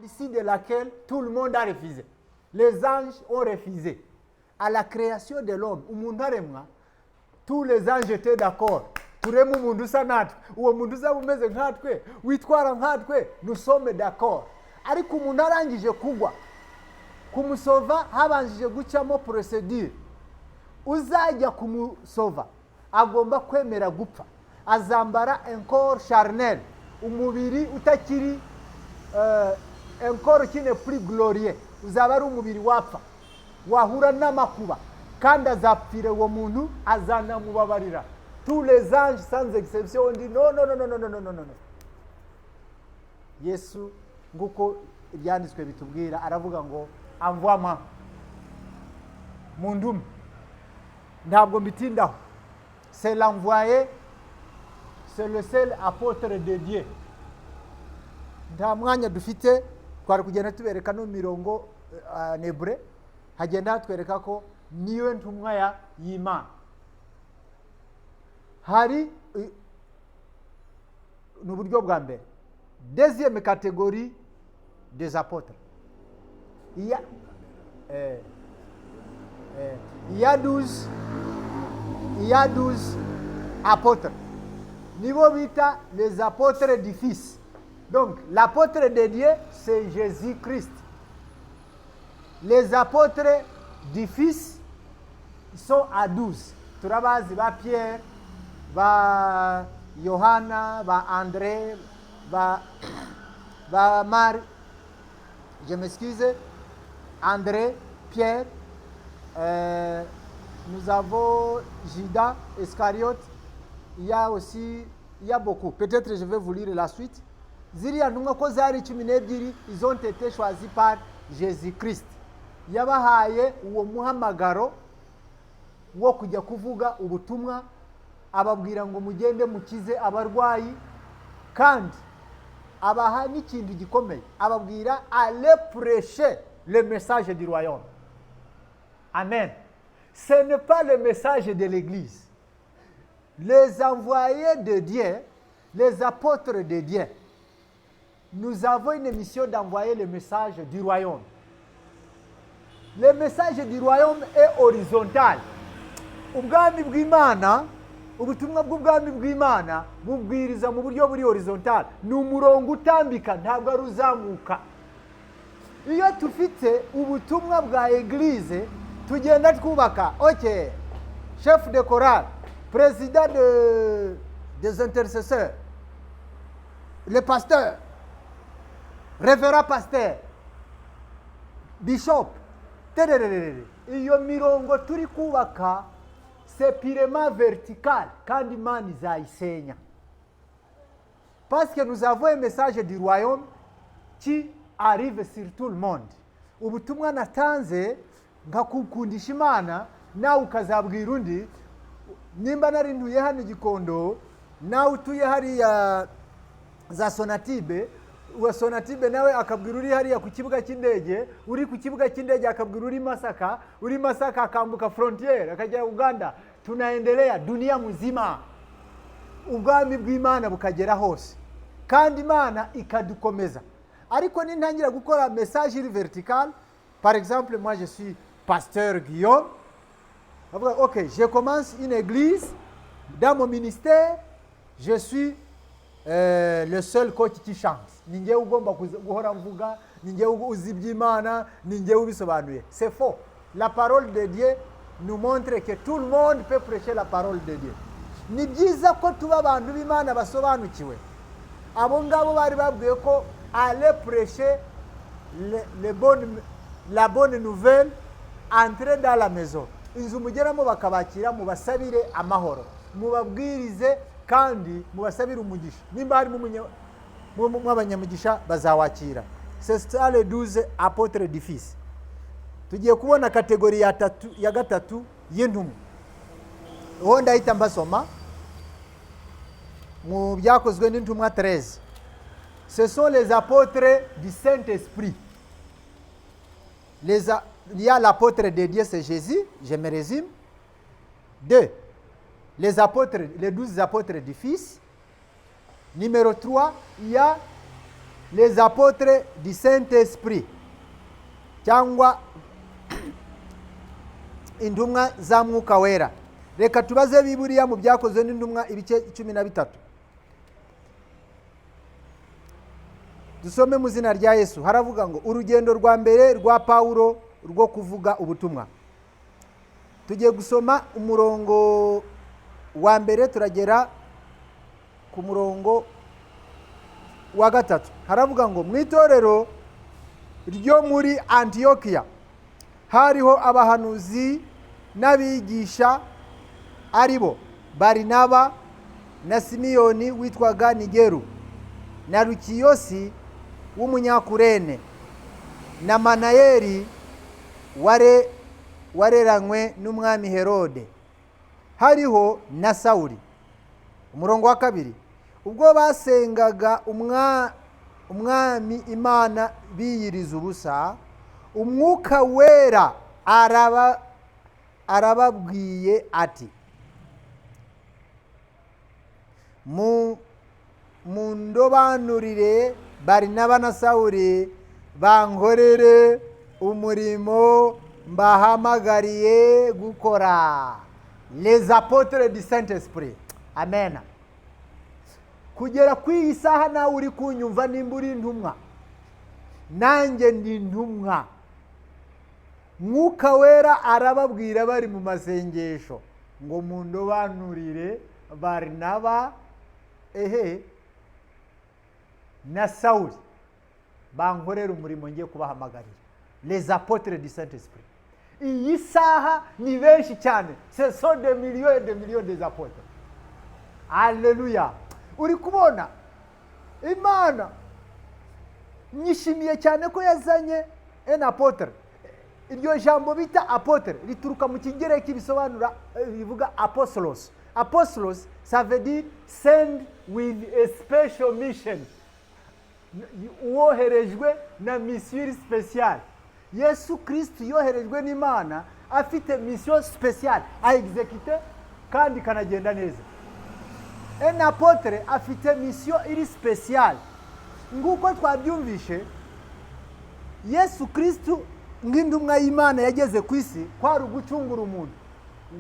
l'issue de laquelle tout le monde a refusé. Les anges ont refusé. À la création de l'homme, tous les anges étaient d'accord. Nous sommes d'accord. Ariko umuntu arangije kugwa kumusova habanjije gucamo procedure. Uzajya kumusova agomba kwemera gupfa. Azambara un corps charnel, umubiri utakiri un corps qui n'est plus glorieux. Uzaba ari umubiri wapfa, wahura n'amakuba, kandi azapfira uwo muntu azanamubabarira. Tous les anges sans exception ont dit non, non, non, non, non, non, non, non. Yesu nguko ibyanditswe bitubwira aravuga ngo envoie-moi. Mundum ntabwo mbitindaho. C'est l'envoyé, c'est le seul apôtre de Dieu. Nta mwanya dufite twari kugenda tubereka no mirongo nebre hagenda hatwereka ko niwe ntumwa ya y'Imana. Hari n'uburyo bwa mbere. Deuxième catégorie des apôtres. Il y a 12 apôtres. Niveau bita les apôtres du Fils. Donc l'apôtre de Dieu c'est Jésus-Christ. Les apôtres du Fils sont à 12. Turabazi ba Pierre, ba Yohana, ba André, ba Marie, je m'excuse, André, Pierre, nous avons Judas Iscariote, il y a beaucoup, peut-être je vais vous lire la suite. Ziriya ntumwa ko zari 12 ils ont été choisis par Jésus-Christ. Yabahaye uwo muhamagaro wo kujya kuvuga ubutumwa, ababwira ngo mugende mukize abarwayi, kandi abaha n'ikintu gikomeye, ababwira allez prêcher le message du royaume. Amen. Ce n'est pas le message de l'église. Les envoyés de Dieu, les apôtres de Dieu, nous avons une mission d'envoyer le message du royaume. Le message du royaume est horizontal. Ubwami bw'Imana, ubutumwa bw'ubwami bw'Imana bubwiriza mu buryo buri horizontal. Ni umurongo utambika, ntabwo ari uzamuka. Iyo tufite ubutumwa bwa église tugenda twubaka. OK, chef de chorale, président des intercesseurs, le pasteur, révérend pasteur, bishop. Iyo mirongo turi kubaka c'est purement vertical kandi Imana izayisenya. Parce que nous avons un message du royaume qui arrive sur tout le monde. Ubutumwa natanze ngakukundisha Imana, nawe ukazabwira undi. Nimba nari ntuye hano Gikondo, nawe utuye hariya za Sonatibe, uwa Sonatibe nawe akabwira uri hariya ku kibuga cy'indege, uri ku kibuga cy'indege akabwira uri Masaka, uri Masaka akambuka frontiere akajya Uganda. Tunaendelea dunia muzima, ubwami bw'Imana bukagera hose, kandi Imana ikadukomeza. Ariko nintangira gukora message vertical, par exemple moi je suis pasteur Guillaume, OK, je commence une église, dans mon ministère je suis le seul coach qui chante. Ninjye ugomba guhora mvuga, ninjye uzi iby'Imana, ninjye ubisobanuye. C'est faux. La parole de Dieu nous montre que tout le monde peut prêcher la parole de Dieu. Ni byiza ko tuba abantu b'Imana basobanukiwe. Abo ngabo bari babwiye ko aller prêcher la bonne nouvelle, entrer dans la maison. Inzu mugeramo bakabakira mubasabire amahoro, mubabwirize kandi mubasabire umugisha. Nimba hari mu abanyamugisha bazawakira. C'est ça les 12 apôtres du Fils. Tugiye kubona kategori ya gatatu y'intumwa. Ho ndahita mbasoma mu byakozwe n'intumwa 13. Ce sont les apôtres du Saint-Esprit. Il y a l'apôtre de Dieu, c'est Jésus, je me résume. 2. Les 12 apôtres du Fils. Numéro 3, il y a les apôtres du Saint-Esprit cyangwa intumwa za Mwuka Wera. Reka tubaze Bibiliya mu byakozwe n'intumwa ibice 13. Dusome mu zina rya Yesu. Haravuga ngo urugendo rwa mbere rwa Paulo rwo kuvuga ubutumwa. Tugiye gusoma umurongo wa mbere turagera ku murongo wa 3. Haravuga ngo mu itorero ryo muri Antiokia hariho abahanuzi n'abigisha aribo Barinaba na Simiyoni witwaga Nigeru na Lukiyosi w'umunyakurene na Manayeri wareranywe n'umwami Herode, hariho na Sawuli. Umurongo wa 2, ubwo basengaga umwami Imana biyiriza ubusa, Umwuka Wera arababwiye ati mundobanurire Barinaba na Sawuli bankorere umurimo mbahamagariye gukora. Les apôtres du Saint-Esprit. Amen. Kugera ku isaha nawe uri kunyumva nimba uri intumwa, nanjye ndi intumwa. Mwuka Wera arababwira bari mu masengesho ngo mundobanurire Barinaba na Sawuli bankorera umurimo ngiye kubahamagarira. Les apôtres du Saint-Esprit. Iyi saha ni benshi cyane. Ce sont des millions et des millions des apôtres. Alléluia. Uri kubona Imana nyishimiye cyane ko yazanye un apôtre. Iryo jambo bita apôtre rituruka mu Kigereki bisobanura bivuga apostolos. Apostolos, ça veut dire send with a special mission. Uwoherejwe na mission spéciale. Yesu Kristo yoherejwe n'Imana afite mission spéciale a exécuter kandi kanagenda neza. Un apôtre afite mission iri spéciale. Nguko twabyumvishe Yesu Kristo ng'indumwa y'Imana yageze ku isi kwari ugucungura umuntu.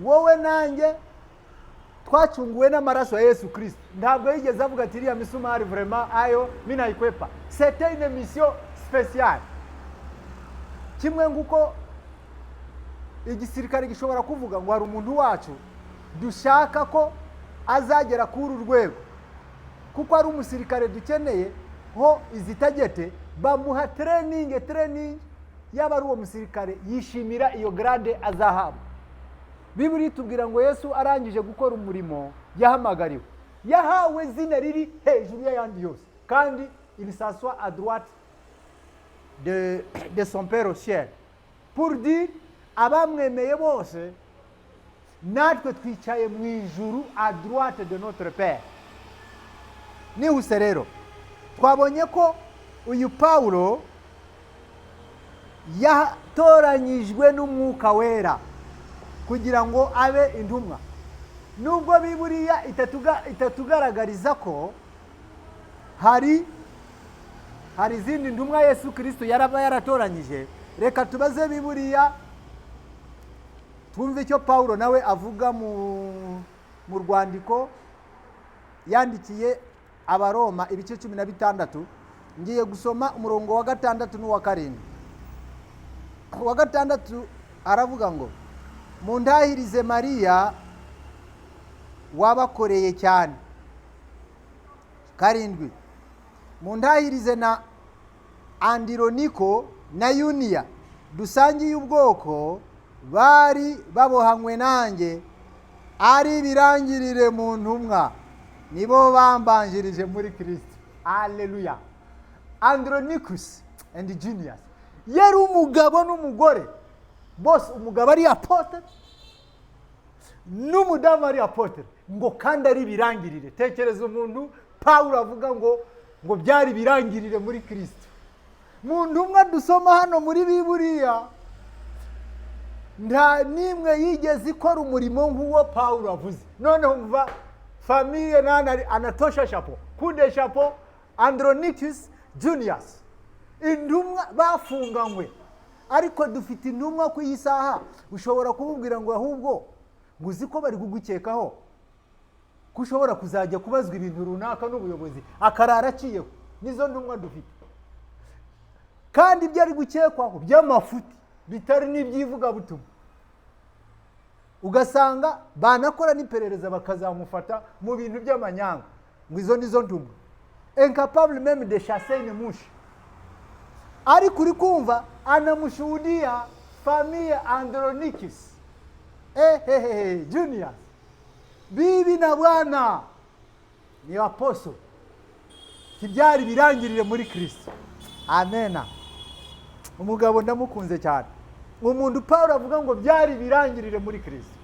Wowe nanjye twacunguwe n'amaraso ya Yesu Kristo. Ntabwo yigeze avuga ati iriya misumari vraiment ayo minayikwepa. C'était une mission spéciale. Kimwe nguko igisirikare gishobora kuvuga ngo hari umuntu wacu dushaka ko azagera kuri urwego, kuko ari umusirikare dukeneye ho izitagete bamuha training yaba ari uwo musirikare yishimira iyo grade azahabwa. Bibiri tubwira ngo Yesu arangije gukora umurimo yahamagariwe, yahawe zina riri hejuru y'ayandi yose, kandi il s'assoit à droite de son Père au ciel pour dire abamwemeye bose natwe twicaye mu ijuru à droite de notre Père. Nihuse rero twabonye ko uyu Paulo yatoranyijwe n'Umwuka Wera kugira ngo abe intumwa. Nubwo Bibiliya itatugaragariza ko hari izindi ntumwa Yesu Kristo yaraba yaratoranyije, reka tubaze Bibiliya twumve icyo Paulo nawe avuga mu rwandiko yandikiye Abaroma ibice 16. Ngiye gusoma umurongo wa 6 n'uwa 7. Wa 6 aravuga ngo mundahirize Mariya wabakoreye cyane. 7 mundahirize na Andironiko na Yunia dusangiye ubwoko bari babohanywe nanjye ari birangirire mu ntumwa, nibo bambanjirije muri Kristo. Haleluya. Andronicus and Junius yari umugabo n'umugore bose, umugabo ari apotre n'umudamu ari apotre, ngo kandi ari birangirire. Tekereza umuntu Paulo avuga ngo byari birangirire muri Kristo. Mu ntumwa dusoma hano muri Bibiliya nta nimwe yigeze ikora umurimo nk'uwo Paulo avuze. Noneho mva famille nana anatosha chapeau, coup de chapeau Andronicus Juniors, intumwa bafunganywe, ariko dufite intumwa ku isaha ushobora kumubwira ngo ahubwo nguzi ko bari kugukekaho kushobora kuzajya kubazwa ibintu runaka n'ubuyobozi akarara aciyeho. Nizo ntumwa dufite, kandi ibyo ari gukekwaho by'amafuti bitari n'ibyivuga butumwa, ugasanga banakora n'iperereza bakazamufata mu bintu by'amanyanga. Ngo izo nizo ntumwa, incapable même de chasser une mouche. Ariko uri kumva anamushuhudia famille Andronicus. Juniors, bibi na bwana ni apostle, kibyari birangirire muri Kristo. Amena. Umugabo ndamukunze cyane, umuntu Paulo avuga ngo byari birangirire muri Kristo.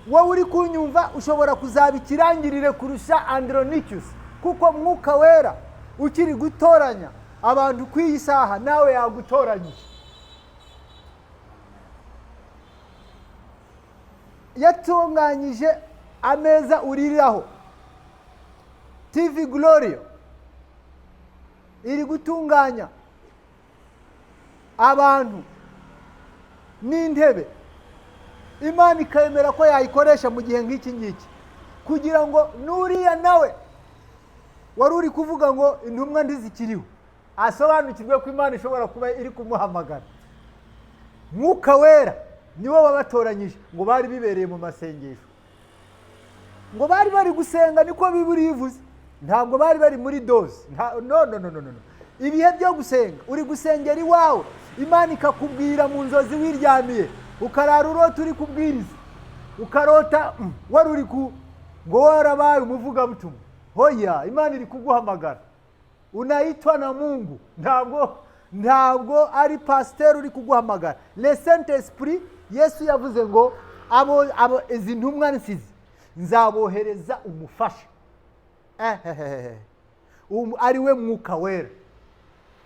Wowe uri kunyumva ushobora kuzabikirangirire kurusha Andronicus, kuko Mwuka Wera ukiri gutoranya abantu ku isaha nawe yagutoranyije. Yatunganyije ameza uriraho. TV Gloria iri gutunganya abantu n'intebe, Imana ikemera ko yayikoresha mu gihe nk'iki ngiki, kugira ngo nuriya nawe wari uri kuvuga ngo intumwa ndizikiriho asobanukirwe ko Imana ishobora kuba iri kumuhamagara. Mwuka Wera niwe wabatoranyije, ngo bari bibereye mu masengesho, ngo bari bari gusenga, niko Bibiri ivuze. Ntabwo bari bari muri doze. No. Ibihe byo gusenga, uri gusengera iwawe, Imana ikakubwira mu nzozi wiryamiye, ukarara urota uri kubwiriza, ukarota wari uri ngo warabaye umuvuga butumwa. Hoya, Imana iri kuguhamagara, unaitwa na Mungu. Ntabwo ari pasteur uri kuguhamagara. Le Saint Esprit, Yesu yavuze ngo abo izi ntumwa nsizi nzabohereza umufasha. Ari we Mwuka Wera.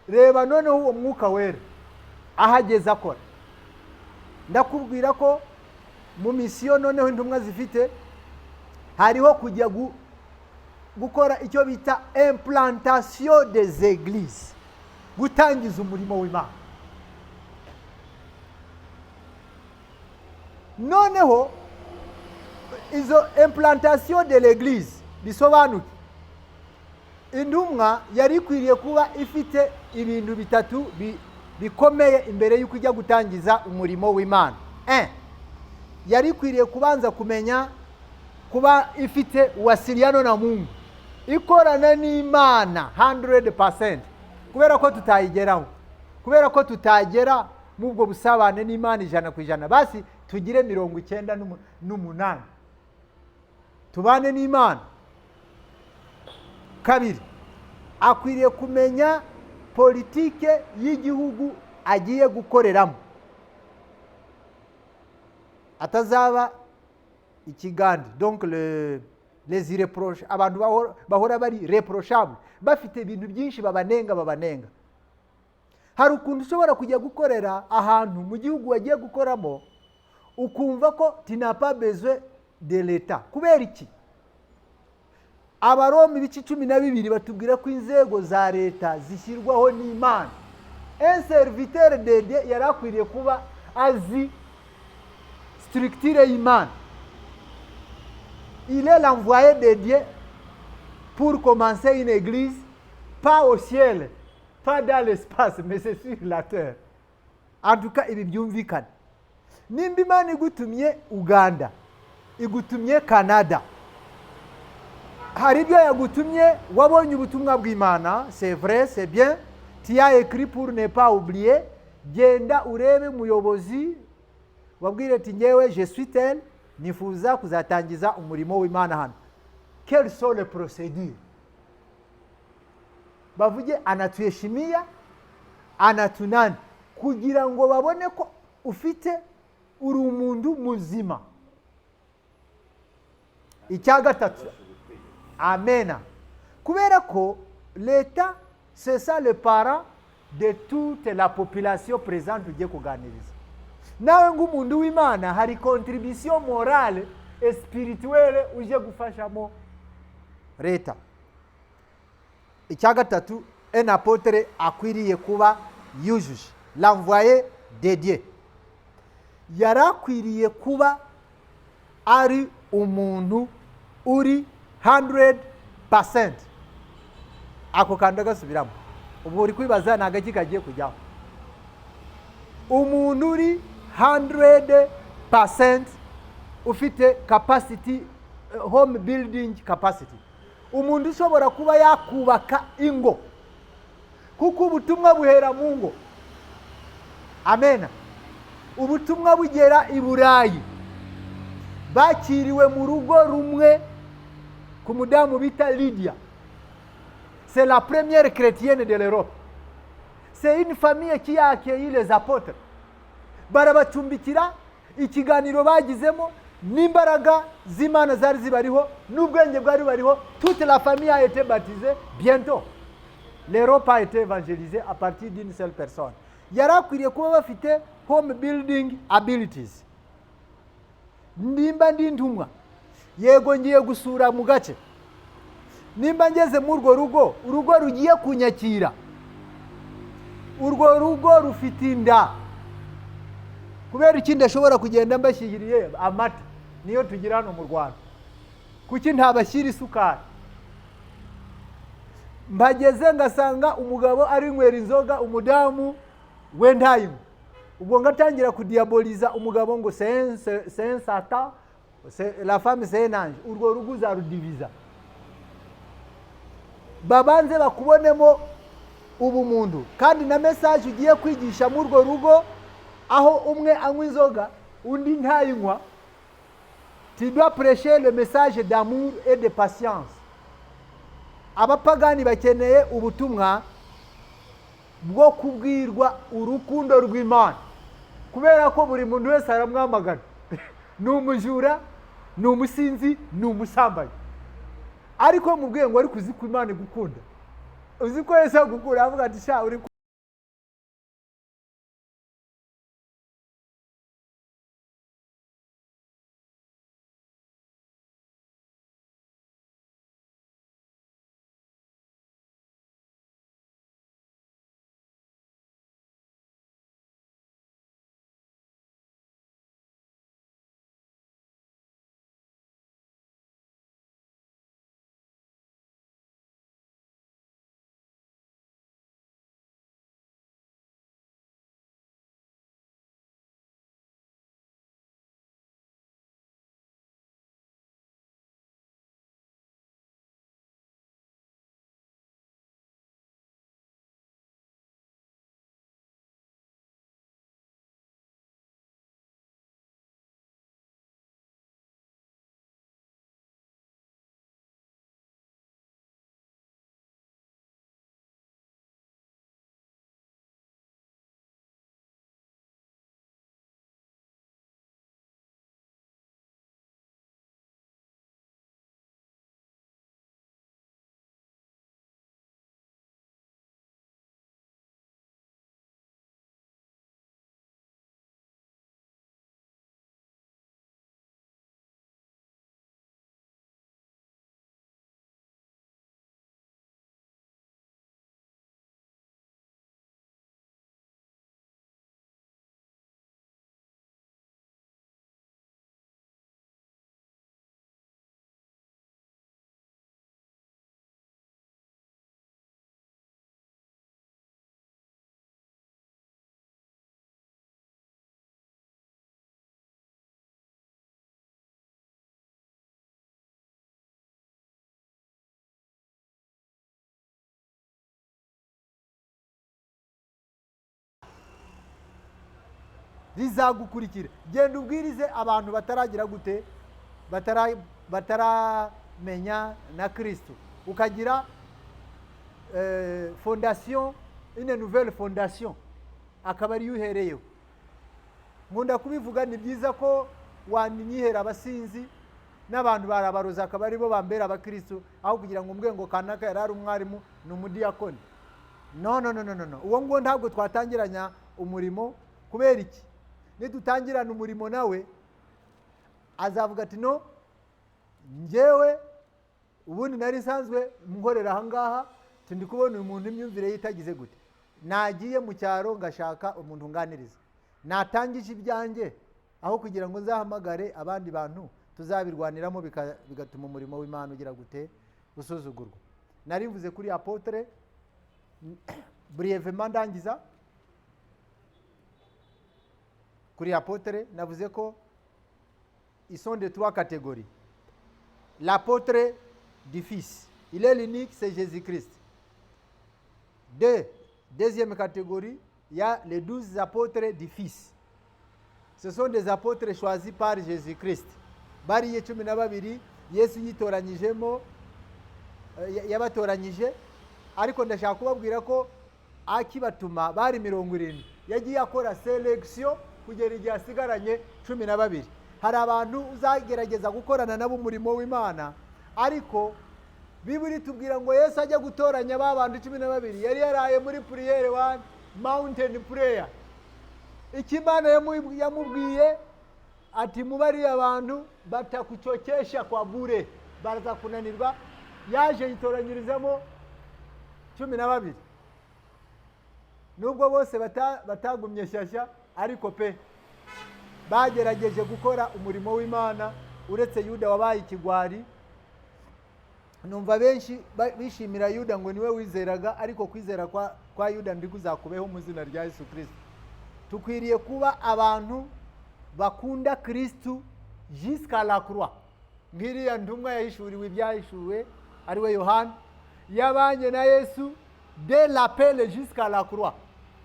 Reba noneho uwo Mwuka Wera ahageze akora. Ndakubwira ko mu misiyo noneho intumwa zifite hariho kujya gukora icyo bita implantation des églises, gutangiza umurimo w'Imana. Noneho izo implantation de l'église bisobanuye intumwa yari ikwiriye kuba ifite ibintu bitatu bikomeye imbere y'uko ijya gutangiza umurimo w'Imana. Yari ikwiriye kubanza kumenya kuba ifite uwasiliano na Mungu, ikorana n'Imana 100%, kubera ko tutayigeraho, kubera ko tutagera mu ubwo busabane n'Imana 100%. Basi tugire 98 tubane n'Imana. Kabiri, akwiriye kumenya politike y'igihugu agiye gukoreramo, atazaba ikigandi. Donc les irreprochables, abantu bahora bari reprochable, bafite ibintu byinshi babanenga. Hari ukuntu ushobora kujya gukorera ahantu mu gihugu wagiye gukoramo ukumva ko tu n'as pas besoin de l'État. Kubera iki? Abaroma ibice 12 batubwira ko inzego za leta zishyirwaho n'Imana. Un serviteur de Dieu yarakwiriye kuba azi structure y'Imana. Il est l'envoyé de Dieu pour commencer une église, pas au ciel, pas dans l'espace, mais c'est sur la terre. En tout cas, ibi byumvikana. Nimba Imana igutumye Uganda, igutumye Canada, hari ibyo yagutumye wabonye ubutumwa bw'Imana, c'est vrai, c'est bien, tu as écrit pour ne pas oublier, genda urebe muyobozi wabwire ati ngewe je suis tel, nifuza kuzatangiza umurimo w'Imana hano. Quelles sont les procédures? Bavuge anatuheshimia, anatunani, kugira ngo babone ko ufite uri umuntu muzima. Icya gatatu, amena, kubera ko leta c'est ça le parent de toute la population présente ugiye kuganiriza. Nawe ng'umuntu w'Imana hari contribution morale et spirituelle uje gufashamo leta. Icya gatatu, un apôtre akwiriye kuba yujuje, l'envoyé de Dieu. Yarakwiriye kuba ari umuntu uri 100%. Ako kandi agasubiramo. Ubwo uri kwibaza nagaki kagiye kujyaho. Umuntu uri 100% ufite capacity, home building capacity. Umuntu ushobora kuba yakubaka ingo, kuko ubutumwa buhera mu ngo. Amen. Ubutumwa bugera i Burayi. Bakiriwe mu rugo rumwe ku mudamu bita Lydia. C'est la première chrétienne de l'Europe. C'est une famille qui a accueilli les apôtres. Barabacumbikira, ikiganiro bagizemo n'imbaraga z'Imana zari zibariho n'ubwenge bwari bariho. Toute la famille a été baptisée bientôt. L'Europe a été évangélisée à partir d'une seule personne. Yarakwiriye kuba bafite home building abilities. Nimba ndi ntumwa, yego ngiye gusura mu gace, nimba ngeze mu rugo, urugo rugiye kunyakira, urwo rugo rufite inda, kubera iki ndashobora kugenda mbashyiriye amata niyo tugira hano mu Rwanda, kuki ntabashyira isukari? Mbageze ngasanga umugabo ari nywera inzoga, umudamu we ntayinywa. Ubwo ngatangira kudiaboliza umugabo ngo c'est un satan, la femme c'est un ange. Urwo rugo uzarudiviza. Babanze bakubonemo ubumuntu, kandi na message ugiye kwigisha mu urwo rugo aho umwe anywa inzoga undi ntayinywa. Tu dois prêcher le message d'amour et de patience. Abapagani bakeneye ubutumwa bwo kubwirwa urukundo rw'Imana, kubera ko buri muntu wese aramwamagana. Ni umujura, ni umusinzi, ni umusambanyi, ariko mubwiye ngo ari kuziko Imana igukunda, uzi ko Yesu agukunda, avuga ati sha uri rizagukurikira. Genda ubwirize abantu bataragira gute, bataramenya na Kristo, ukagira fondation, une nouvelle fondation, akaba ari uhereyeho. Nkunda kubivuga, ni byiza ko wanyihera abasinzi n'abantu barabaroza akaba ari bo bambera abakristo, aho kugira ngo mbwe ngo kanaka yarari umwarimu n'umudiyakoni. No. Uwo ngo ntabwo twatangiranya umurimo. Kubera iki? Nidutangirana umurimo nawe azavuga ati no, njyewe ubundi nari nsanzwe nkorera aha ngaha, tindi kubona umuntu imyumvire yitagize gute. Nagiye mu cyaro ngashaka umuntu nganiriza, natangije ibyanjye aho kugira ngo nzahamagare abandi bantu tuzabirwaniramo bigatuma umurimo w'Imana ugira gute usuzugurwa. Nari mvuze kuri apotre brièvement ndangiza. Kuri apotre navuze ko ils sont de 3 catégories. L'apôtre du Fils, il est l'unique, c'est Jésus-Christ. Deuxième catégorie, il y a les 12 apôtres du Fils. Ce sont des apôtres choisis par Jésus-Christ. Bariye 12 Yesu yitoranyijemo, yabatoranyije, ariko ndashaka kubabwira ko akibatuma bari 70 yagiye akora selection kugera igihe asigaranye 12. Hari abantu uzagerageza gukorana nabo umurimo w'Imana, ariko Bibiri tubwira ngo Yesu ajya gutoranya babantu 12 yari yaraye muri prière one mountain prayer. Ikimana yamubwiye ati mubari abantu batakuchokesha kwa bure baraza kunanirwa, yaje yitoranyirizamo 12. Nubwo bose batagumye shyashya, ariko pe bagerageje gukora umurimo w'Imana. Uretse Yuda wabaye ikigwari, numva benshi bishimira Yuda ngo niwe wizeraga, ariko kwizera kwa Yuda ndikuzakubeho mu zina rya Yesu Kristo. Tukwiriye kuba abantu bakunda Kristo jusqu'à la croix. Ngiriya ntumwa yahishuriwe ibyahishuwe ari we Yohana, yabanye na Yesu dès l'appel jusqu'à la croix.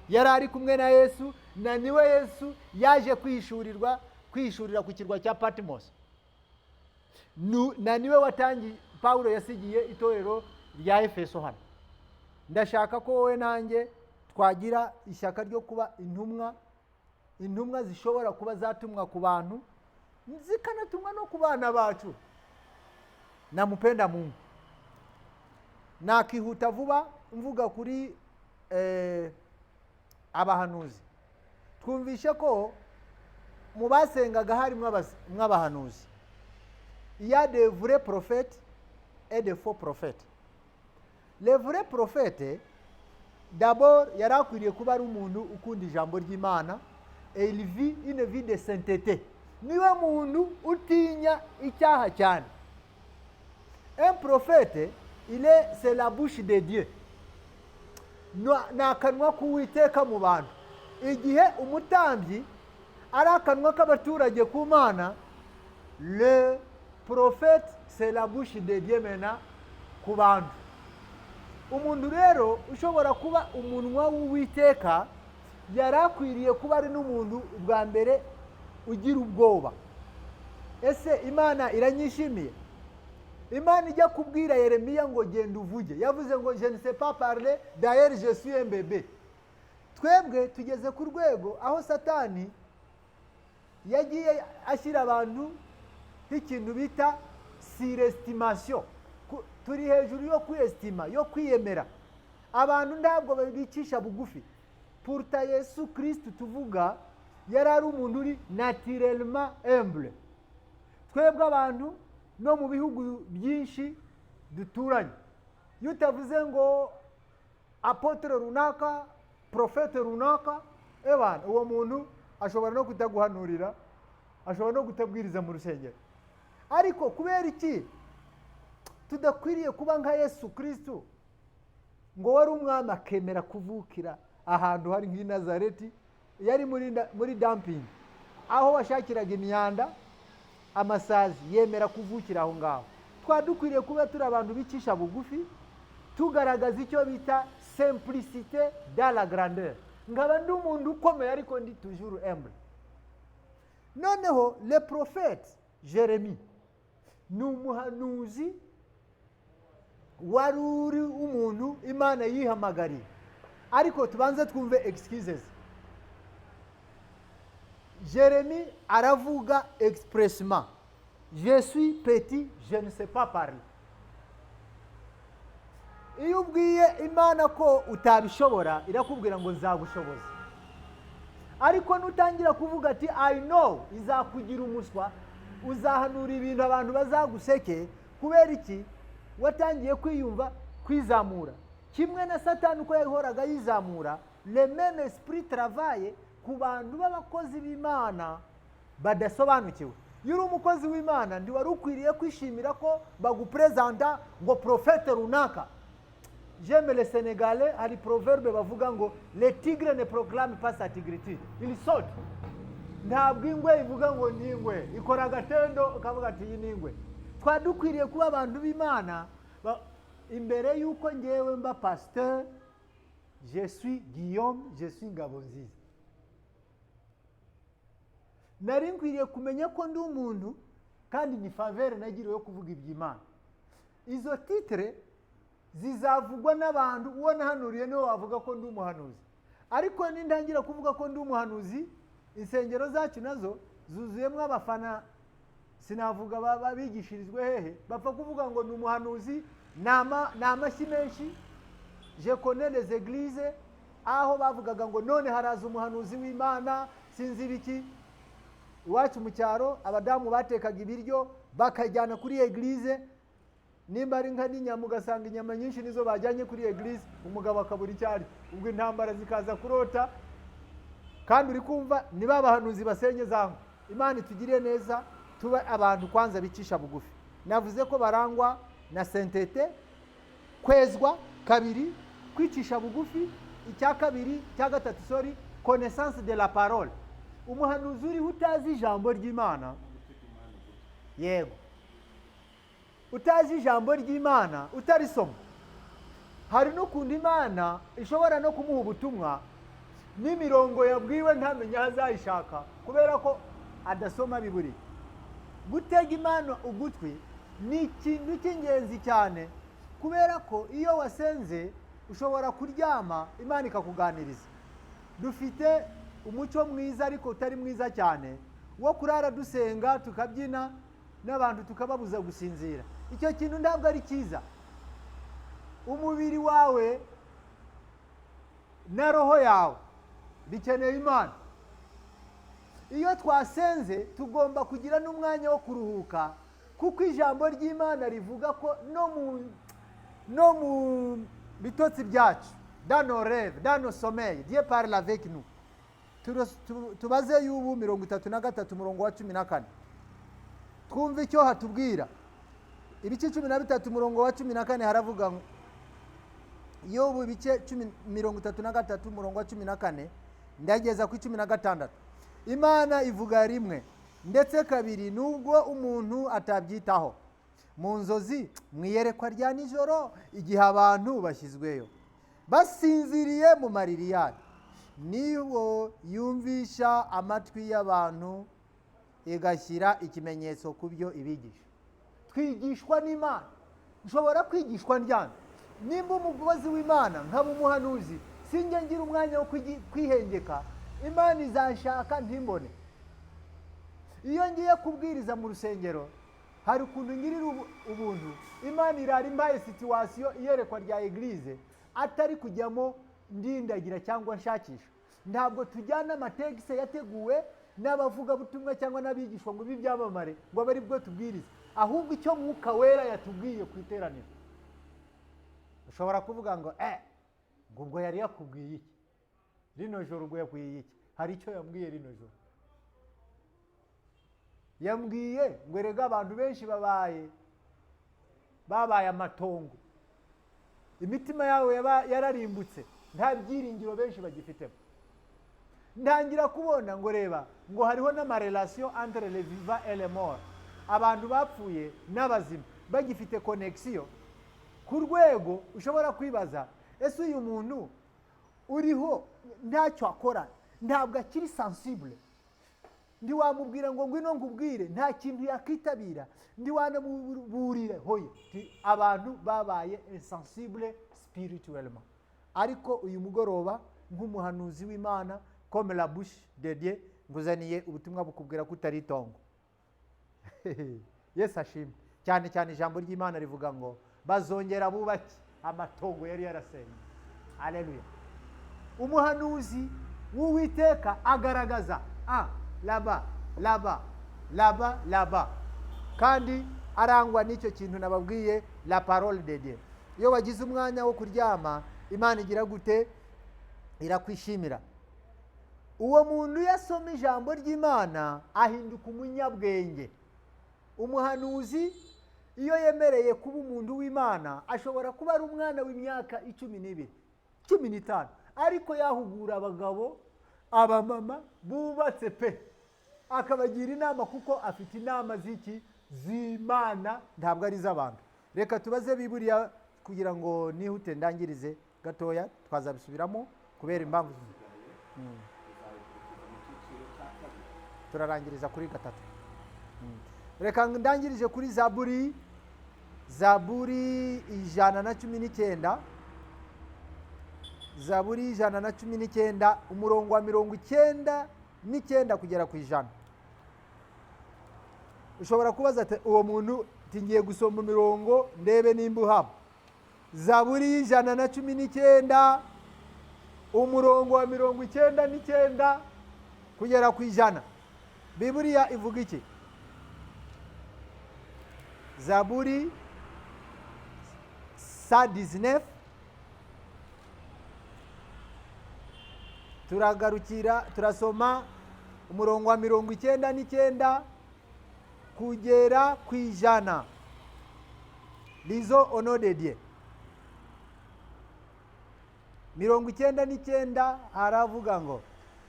Yari ari kumwe na Yesu, na niwe Yesu yaje kwishurira ku kirwa cya Patmos. Na niwe watangiye Paulo yasigiye itorero rya Efeso hano. Ndashaka ko wowe nanjye twagira ishyaka ryo kuba intumwa zishobora kuba zatumwa ku bantu, zikanatumwa no ku bana bacu. Namupenda Mungu. Nakihuta vuba mvuga kuri abahanuzi. Twumvishe ko mu basengaga harimo abahanuzi. Il y a de vrais prophètes et de faux prophètes. Les vrais prophètes, d'abord, yarakwiriye kuba ari umuntu ukunda ijambo ry'Imana, et il vit une vie de sainteté. Niwe muntu utinya icyaha cyane. Un prophète, c'est la bouche de Dieu. Nakanwa k'Uwiteka mu bantu. Igihe umutambyi ari akanwa k'abaturage ku Mana, le prophète c'est la bouche de Dieu mena ku bantu. Umuntu rero ushobora kuba umunwa w'Uwiteka yarakwiriye kuba ari n'umuntu bwa mbere ugira ubwoba. Ese Imana iranyishimiye? Imana ijya kubwira Yeremiya ngo genda uvuge, yavuze ngo je ne sais pas parler, d'ailleurs je suis un bébé. Twebwe tugeze ku rwego aho Satani yagiye ashyira abantu nk'ikintu bita surestimation. Turi hejuru yo kwestima, yo kwiyemera. Abantu ntabwo babicisha bugufi. Pourtant Yesu Kristo tuvuga yari ari umuntu uri naturellement humble. Twebwe abantu no mu bihugu byinshi duturanye, iyo utavuze ngo apotre runaka, prophète runaka, uwo muntu ashobora no kutaguhanurira, ashobora no kutabwiriza mu rusengero. Ariko kubera iki tudakwiriye kuba nka Yesu Kristo, ngo wari umwami akemera kuvukira ahantu hari nk'i Nazareti, yari muri dumping, aho washakiraga imyanda, amasazi, yemera kuvukira aho ngaho. Twadukwiriye kuba turi abantu bicisha bugufi, tugaragaza icyo bita simplicité dans la grandeur. Ngaba ndi umuntu ukomeye ariko ndi toujours humble. Noneho le prophète Jérémie ni umuhanuzi wari uri umuntu Imana yihamagariye. Ariko tubanze twumve excuses. Jérémie aravuga expressement, je suis petit, je ne sais pas parler. Iyo ubwiye Imana ko utabishobora, irakubwira ngo nzagushoboza. Ariko nutangira kuvuga ati I know, izakugira umuswa, uzahanura ibintu abantu bazaguseke. Kubera iki? Watangiye kwiyumva, kwizamura. kimwe na satani uko yahoraga yizamura, le même esprit travaille ku bantu b'abakozi b'Imana badasobanukiwe. Yuri umukozi w'Imana ndi wari ukwiriye kwishimira ko bagupresenta ngo prophète runaka. J'aime le Sénégalais, hari proverbe bavuga ngo le tigre ne proclame pas sa tigritude, il saute. Ntabwo ingwe ivuga ngo ni ingwe, ikora agatendo kavuga ati iyi ni ingwe. Twadukwiriye kuba abantu b'Imana imbere yuko ngewe mba pasteur, je suis Guillaume, je suis Ngabonziza. Nari nkwiriye kumenya ko ndi umuntu kandi ni faveur nagiriwe yo kuvuga iby'Imana. Izo titre zizavugwa n'abantu uwo nahanuriye niwe wavuga ko ndi umuhanuzi. Ariko nindangira kuvuga ko ndi umuhanuzi, insengero zacu nazo zuzuyemo abafana, sinavuga babigishirizwe hehe, bapfa kuvuga ngo ni umuhanuzi, n'amashyi menshi. Je connais les églises aho bavugaga ngo none haraza umuhanuzi w'Imana sinzi ibiki. Iwacu mu cyaro abadamu batekaga ibiryo bakajyana kuri eglise, nimba ari nka n'inyama ugasanga inyama nyinshi nizo bajyanye kuri eglise, umugabo akabura icyari, ubwo intambara zikaza kurota. Kandi uri kumva ni babahanuzi basenye zangu. Imana itugiriye neza, tuba abantu kwanza bicisha bugufi. Navuze ko barangwa na sainteté, kwezwa, kabiri kwicisha bugufi, icya kabiri cya gatatu connaissance de la parole. Umuhanuzi uri utazi ijambo ry'Imana, yego, utazi ijambo ry'Imana, utarisoma, hari no kundi Imana ishobora no kumuha ubutumwa n'imirongo yabwiwe ntamenya azayishaka kubera ko adasoma Bibiliya. Gutega Imana ugutwi ni ikintu cy'ingenzi cyane, kubera ko iyo wasenze ushobora kuryama Imana ikakuganiriza. Dufite umuco mwiza ariko utari mwiza cyane wo kurara dusenga tukabyina n'abantu tukababuza gusinzira. Icyo kintu ntabwo ari cyiza. Umubiri wawe na roho yawe bikeneye Imana. Iyo twasenze tugomba kugira n'umwanya wo kuruhuka, kuko ijambo ry'Imana rivuga ko no mu bitotsi byacu, dans nos rêves, dans nos sommeils, Dieu parle avec nous. Tubaze Yubu 33 murongo wa 14. Twumve icyo hatubwira. Ibice 13 murongo wa 14 haravuga ngo Yubu ibice 33 murongo wa 14 ndageza ku 16. Imana ivuga rimwe ndetse kabiri nubwo umuntu atabyitaho. Mu nzozi mwiyerekwa rya nijoro igihe abantu bashyizweyo basinziriye mu mariri yabo, niwo yumvisha amatwi y'abantu igashyira ikimenyetso ku byo ibigisha. Twigishwa n'Imana. Nshobora kwigishwa ndyana. Nimba umugozi w'Imana nkaba umuhanuzi, sinjye ngira umwanya wo kwihengeka, Imana izanshaka ntimbone. Iyo ngiye kubwiriza mu rusengero, hari ukuntu ngirira ubuntu, Imana irari mbaye situation iyerekwa rya eglise atari kujyamo ndindagira cyangwa nshakisha. Ntabwo tujyana amategise yateguwe n'abavuga butumwa cyangwa n'abigishwa ngo bibyamamare ngo bari bwo tubwiriza, ahubwo icyo Mwuka Wera yatubwiye ku iteraniro. Ushobora kuvuga ngo ubwo yari yakubwiye iki rino joro, ubwo yakubwiye iki? Hari icyo yambwiye rino joro. Yambwiye ngo erega abantu benshi babaye amatongo, imitima yawe yararimbutse, nta byiringiro benshi bagifitemo. Ndangira kubona ngo reba ngo hariho n'amarelation entre les vivants et les morts, abantu bapfuye n'abazima bagifite connexion ku rwego ushobora kwibaza, ese uyu muntu uriho ntacyo akora, ntabwo akiri sensible. Ndi wamubwira ngo ngwino ngubwire, nta kintu yakitabira. Ndi wanamuburire hoye abantu babaye insensible spirituellement. Ariko uyu mugoroba nk'umuhanuzi w'Imana, comme la bouche de Dieu, nguzaniye ubutumwa bukubwira ko utari itongo. Yesu ashimwe. Cyane cyane ijambo ry'Imana rivuga ngo bazongera bubake amatongo yari yarasenye. Haleluya. Umuhanuzi w'Uwiteka agaragaza laba kandi arangwa n'icyo kintu nababwiye, la parole de Dieu. iyo wagize umwanya wo kuryama Imana igira gute? Irakwishimira. Uwo muntu yasoma ijambo ry'Imana ahinduka umunyabwenge. Umuhanuzi iyo yemereye kuba umuntu w'Imana ashobora kuba ari umwana w'imyaka 12, 15, ariko yahugura abagabo, abamama bubatse pe, akabagira inama kuko afite inama z'Imana, ntabwo ari iz'abantu. Reka tubaze Bibiliya kugira ngo nihute ndangirize gatoya, twazabisubiramo kubera impamvu. Turarangiriza kuri 3. Reka ndangirije kuri Zaburi 119. Zaburi 119 umurongo wa 99 kugera ku 100. Ushobora kubaza ati uwo muntu tingiye gusoma imirongo ndebe nimba uhaba. Zaburi 119 umurongo wa 99 kugera ku 100. Bibiliya ivuga iki? Zaburi 119 turasoma umurongo wa 99 kugera ku 100. Lizo ono de Dieu. 99 haravuga ngo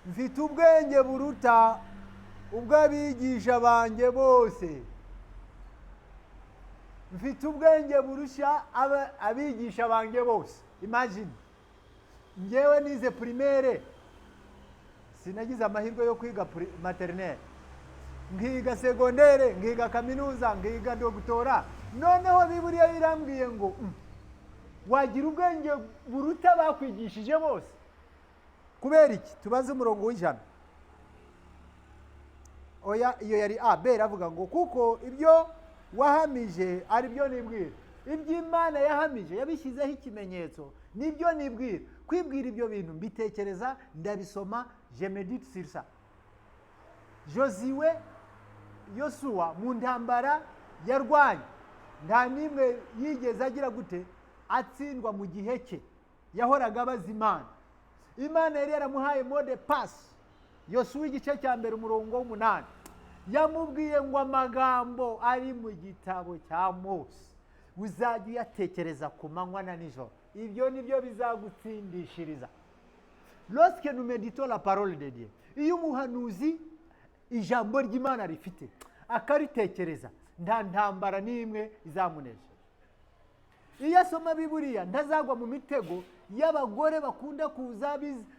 mfite ubwenge buruta ubw'abigisha banjye bose. Mfite ubwenge burusha abigisha banjye bose. Imagine ngewe nize primaire, sinagize amahirwe yo kwiga maternelle, nkiga secondaire, nkiga kaminuza, nkiga doctora. Noneho Bibiliya irambwiye ngo wagira ubwenge buruta bakwigishije bose. Kubera iki? Tubaze umurongo w'ijana. Oya, iyo yari B ravuga ngo kuko ibyo wahamije ari byo nibwira. Iby'Imana yahamije yabishyizeho ikimenyetso, nibyo nibwira. Kwibwira ibyo bintu mbitekereza, ndabisoma, je médite sur ça. Josué, Yosuwa mu ntambara yarwanye, nta nimwe yigeze agira gute atsindwa mu gihe cye. Yahoraga abaza Imana. Imana yari yaramuhaye mode pass. Yosuwa igice cya mbere umurongo w'8 yamubwiye ngo amagambo ari mu gitabo cya Mose uzajya uyatekereza ku manywa na nijoro. Ibyo nibyo bizagutsindishiriza. Lorsque nous méditons la parole de Dieu, iyo umuhanuzi ijambo ry'Imana rifite akaritekereza, nta ntambara n'imwe izamunesha. Iyo asoma Bibiliya ntazagwa mu mitego y'abagore bakunda kuza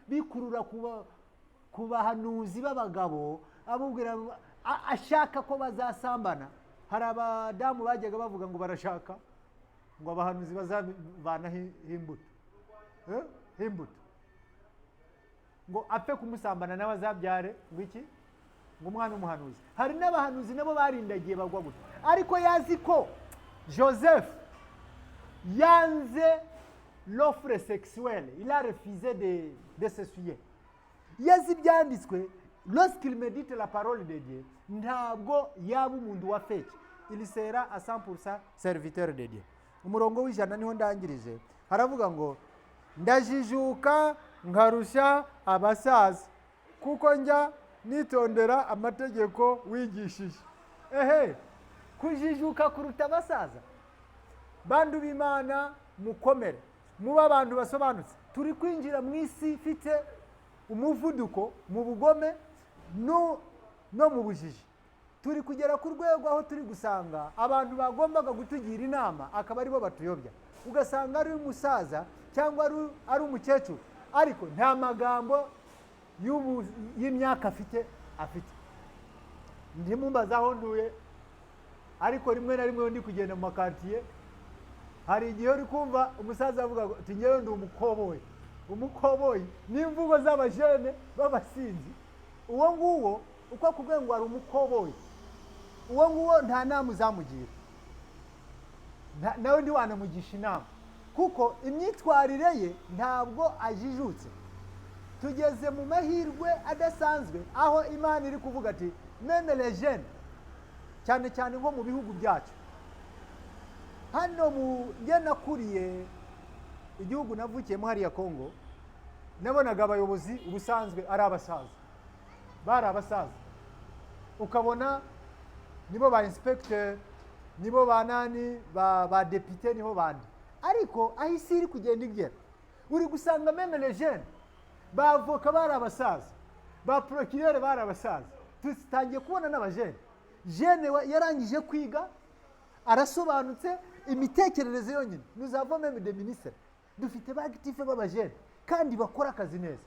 bikurura ku bahanuzi b'abagabo, abubwira ashaka ko bazasambana. Hari abadamu bajyaga bavuga ngo barashaka ngo abahanuzi bazavana imbuto, imbuto ngo apfe kumusambana n'abazabyare ngo iki, ngo umwana umuhanuzi. Hari n'abahanuzi nabo barindagiye bagwa gutya, ariko yazi ko Joseph yanze l'offre sexuelle, il a refusé de s'essuyer. Yazi byanditswe, lorsqu'il médite la parole de Dieu, ntabwo yaba umuntu wa fake, il sera à 100% serviteur de Dieu. Umurongo w'ijana niho ndangirije, haravuga ngo ndajijuka nkarusha abasaza kuko njya nitondera amategeko wigishije. Kujijuka kuruta abasaza. Bandu b'Imana mukomere, muba abantu basobanutse. Turi kwinjira mu isi ifite umuvuduko mu bugome no mu bujiji. Turi kugera ku rwego aho turi gusanga abantu bagombaga gutugira inama akaba aribo batuyobya. Ugasanga ari umusaza cyangwa ari umukecuru, ariko nta magambo y'imyaka afite. Ndimumbaza aho nduye, ariko rimwe na rimwe ndi kugenda mu makartier, hari igihe uri kumva umusaza avuga ati ngewe ndi umukoboyi. Umukoboyi ni imvugo z'abajene b'abasinzi. Uwo nguwo uko akubwiye ngo ari umukoboyi, uwo nguwo nta nama uzamugira, nawe ndi wanamugisha inama, kuko imyitwarire ye ntabwo ajijutse. Tugeze mu mahirwe adasanzwe aho Imana iri kuvuga ati meme les jeunes, cyane cyane nko mu bihugu byacu, hano nge nakuriye igihugu navukiyemo hariya Kongo, nabonaga abayobozi ubusanzwe ari abasaza, bari abasaza, ukabona nibo ba inspector, nibo banani ba député, niho bandi. Ariko ahisi iri kugenda igera, uri gusanga meme les jeunes bavoka bari abasaza, ba procureur bari abasaza. Tutangiye kubona n'abajene, jene yarangije kwiga arasobanutse imitekerereze yonyine. Nous avons même des ministres, dufite ba actifs b'abajene kandi bakora akazi neza.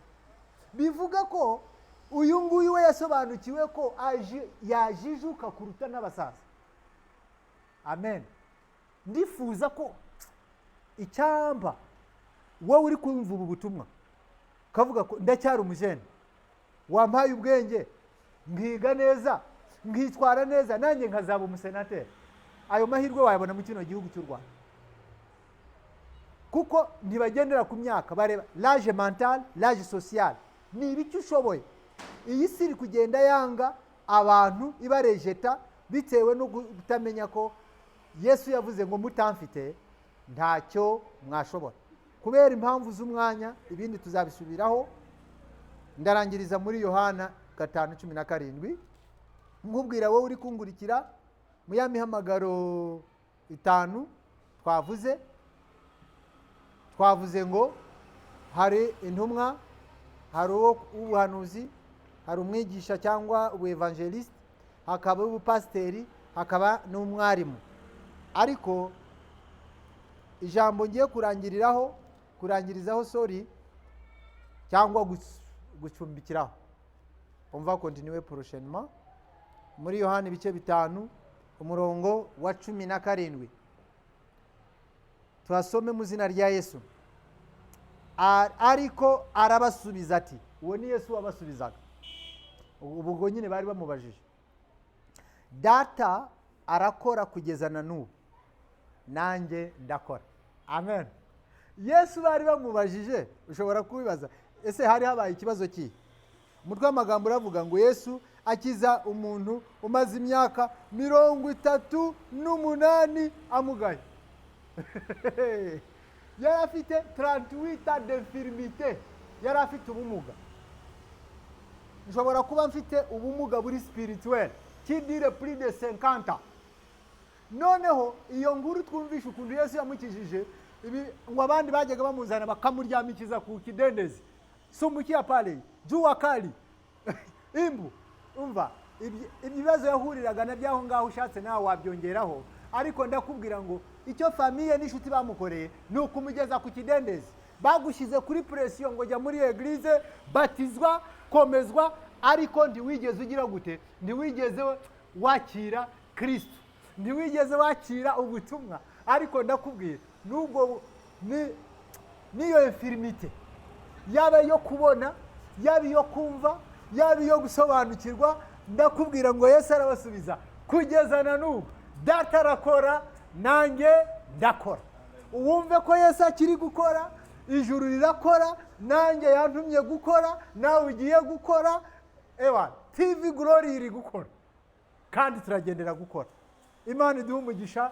Bivuga ko uyu nguyu we yasobanukiwe ko yajijuka kuruta n'abasaza. Amen. Ndifuza ko icyamba wowe uri kumva ubu butumwa kavuga ko ndacyari umujene, wampaye ubwenge, ngiga neza, ngitwara neza, nanjye nkazaba umusenateri. Ayo mahirwe wayabona mu kino gihugu cy'u Rwanda, kuko ntibagendera ku myaka, bareba l'âge mental, l'âge social, ni ibiki ushoboye. Iyi si iri kugenda yanga abantu ibarejeta bitewe no kutamenya ko Yesu yavuze ngo mutamfite ntacyo mwashobora. Kubera impamvu z'umwanya, ibindi tuzabisubiraho. Ndarangiriza muri Yohana 5:17, nkubwira wowe uri kungurikira mu ya mihamagaro 5 twavuze ngo hari intumwa, hari ubuhanuzi, hari umwigisha cyangwa ubuevangeliste, hakaba ubupasiteri, hakaba n'umwarimu. Ariko ijambo ngiye kurangirizaho cyangwa gucumbikiraho, on va continuer prochainement muri Yohana ibice 5 umurongo wa 17. Twasome mu zina rya Yesu. Ariko arabasubiza ati, uwo ni Yesu wabasubizaga. Ubwo nyine bari bamubajije, data arakora kugeza na n'ubu, nanjye ndakora. Amen. Yesu bari bamubajije, ushobora kubibaza, ese hari habaye ikibazo ki? Umutwe w'amagambo uravuga ngo Yesu akiza umuntu umaze imyaka 38 amugaye. Yari afite 38 ans d'infirmité, yari afite ubumuga. Nshobora kuba mfite ubumuga buri spirituel qui dure plus de 50 ans. Noneho iyo nguru twumvisha ukuntu Yesu yamukijije, ngo abandi bajyaga bamuzana bakamuryamikiza ku kidendezi, sumbukiya pale jua kali imbu. Umva ibibazo yahuriraga na byaho ngaho, ushatse nawe wabyongeraho. Ariko ndakubwira ngo icyo famille n'ishuti bamukoreye ni ukumugeza ku kidendezi. Bagushize kuri pression ngo jya muri eglise, batizwa, komezwa, ariko ntiwigeze ugira gute, ntiwigeze wakira Kristo, ntiwigeze wakira ubutumwa. Ariko ndakubwira nubwo niyo infirmité, yaba yo kubona, yaba yo kumva, yaba yo gusobanukirwa, ndakubwira ngo Yesu arabasubiza kugeza na n'ubu. Data arakora, nanjye ndakora. Uwumve ko Yesu akiri gukora, ijuru rirakora, nanjye yantumye gukora, nawe ugiye gukora. Ewa, TV Glory iri gukora kandi turagendera gukora. Imana iduhe umugisha,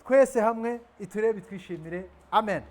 twese hamwe iturebe twishimire. Amen.